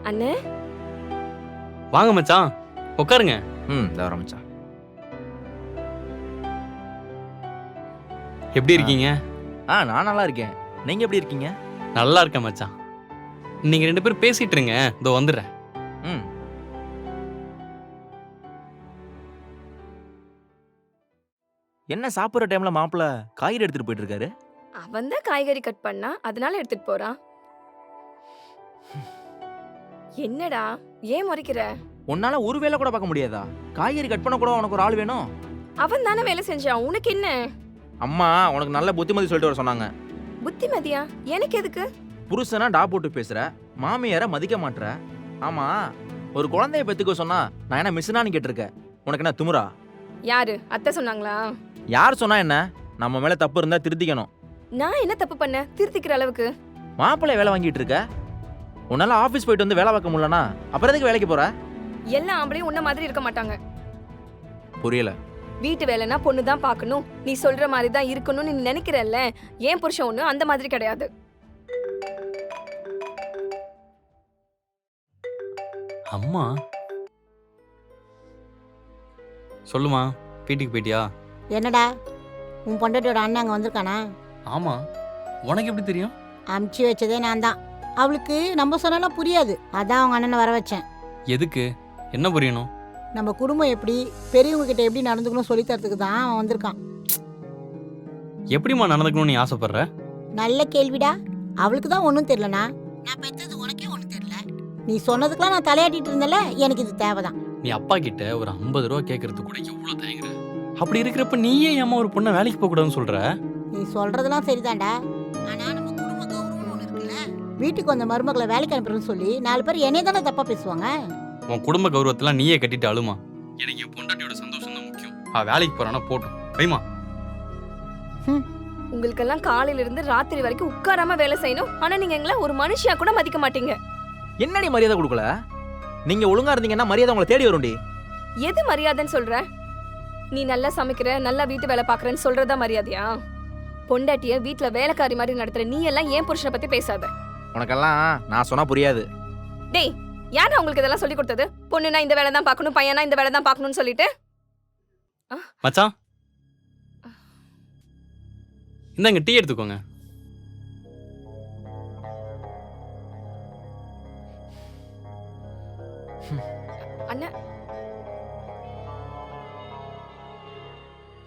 அண்ணே வாங்க மச்சான், உட்காருங்க. இந்த வர மச்சான். எப்படி இருக்கீங்க? நான் நல்லா இருக்கேன். நீங்க எப்படி இருக்கீங்க? நல்லா இருக்கேன் மச்சான். நீங்க 2 பேரும் பேசிட்டு இருங்க, இதோ வந்துடுறேன். ம் என்ன சாப்பிட்ற டைம்ல மாப்பிள்ள காய்கறி எடுத்துட்டு போயிட்டு இருக்காரு? அவன் தான் காய்கறி கட் பண்ணா, அதனால எடுத்துட்டு போறான். என்னடா ஏன் முறைக்கிற? உன்னால ஒரு வேலை கூட பார்க்க முடியாதா? காய்கறி கட் பண்ண கூட உனக்கு ஒரு ஆள் வேணும். அவன் தானே வேலை செஞ்சான், உனக்கு என்ன? அம்மா உனக்கு நல்ல புத்திமதி சொல்லிட்டு வர சொன்னாங்க. புத்திமதியா? எனக்கு எதுக்கு? புருஷனா டா போட்டு பேசுற, மாமியார மதிக்க மாட்ற. ஆமா, ஒரு குழந்தைய பெத்துக்க சொன்னா நான் என்ன மிஸ்னான்னு கேட்டிருக்கேன். உனக்கு என்ன திமிரா? யாரு? அத்தை சொன்னாங்களா? யார் சொன்னா என்ன? நம்ம மேல தப்பு இருந்தா திருத்திக்கணும். நான் என்ன தப்பு பண்ண திருத்திக்கிற அளவுக்கு? மாப்பிள்ளை வேலை வாங்கிட்டு இருக்க, உன்னால ஆபீஸ் போயிட்டு வந்து வேலை பார்க்க முடியலனா அப்புறம் எதுக்கு வேலைக்கு போற? எல்லா ஆம்பளையும் உன்ன மாதிரி இருக்க மாட்டாங்க. புரியல. வீட்டு வேலைனா பொண்ணு தான் பார்க்கணும், நீ சொல்ற மாதிரி தான் இருக்கணும்னு நீ நினைக்கிறல்ல. ஏன் புருஷன் ஒண்ணு அந்த மாதிரி கிடையாது. அம்மா சொல்லுமா, வீட்டுக்கு போயிட்டியா? என்னடா உன் பொண்டாட்டியோட அண்ணன் அங்கே வந்திருக்கானா? ஆமா, உனக்கு எப்படி தெரியும்? அமுச்சு வச்சதே நான் தான். அவளுக்கு நம்ம சொன்னாலும் புரியாது, அதான் அவங்க அண்ணனை வர வச்சேன். எதுக்கு? என்ன புரியணும்? நம்ம குடும்பம் எப்படி, பெரியவங்க கிட்ட எப்படி நடந்துக்கணும் சொல்லி தரத்துக்கு தான் அவன் வந்திருக்கான். எப்படிமா நடந்துக்கணும்னு நீ ஆசைப்படுற? நல்ல கேள்விடா. அவளுக்கு தான் ஒன்றும் தெரியலனா, நான் பெற்றது உனக்கே ஒன்றும் தெரியல. நீ சொன்னதுக்கெல்லாம் நான் தலையாட்டிட்டு இருந்தல, எனக்கு இது தேவைதான். நீ அப்பா கிட்ட ஒரு 50 ரூபா கேட்கறதுக்கு கூட எவ்வளவு தயங்குற? அப்படி இருக்கிறப்ப நீயே ஏமா ஒரு பொண்ணை வேலைக்கு போக கூடாதுன்னு சொல்ற? நீ சொல்றதெல்லாம் சரிதான்டா, ஆனா நம்ம குடும்ப கௌரவம்னு ஒன்று இருக்குல்ல. வீட்டுக்கு வந்த மருமகளை வேலைக்கு அனுப்புறேன்னு சொல்லி 4 பேர் என்னைய தானே தப்பா பேசுவாங்க. உன் குடும்ப கௌரவத்தெல்லாம் நீயே கட்டிட்டு அழுமா. எனக்கு என் பொண்டாட்டியோட சந்தோஷம் தான் முக்கியம். வேலைக்கு போறானா போட்டும் வைமா. உங்களுக்கெல்லாம் காலையில இருந்து ராத்திரி வரைக்கும் உட்காராம வேலை செய்யணும், ஆனா நீங்க எங்களை ஒரு மனுஷியா கூட மதிக்க மாட்டீங்க. என்னடி மரியாதை கொடுக்கல? நீங்க ஒழுங்கா இருந்தீங்கன்னா மரியாதை உங்களை தேடி வரும்டி. எது மரியாதைன்னு சொல்ற? நீ நல்லா சமைக்கிற, நல்லா வீட்டு வேலை பாக்குறேன்னு சொல்றதா மரியாதையா? பொண்டாட்டிய வீட்டுல வேலைக்காரி மாதிரி நடத்துற நீ எல்லாம் ஏன் புருஷனை பத்தி பேசாத. உனக்கெல்லாம் நான் சொன்னா புரியாது. டேய், யாரா உங்களுக்கு இதெல்லாம் சொல்லி கொடுத்தது? பொண்ணுனா இந்த வேலை தான் பார்க்கணும், பையனா இந்த வேலை தான் பார்க்கணும்னு சொல்லிட்டு. மச்சான், இந்தாங்க டீ எடுத்துக்கோங்க.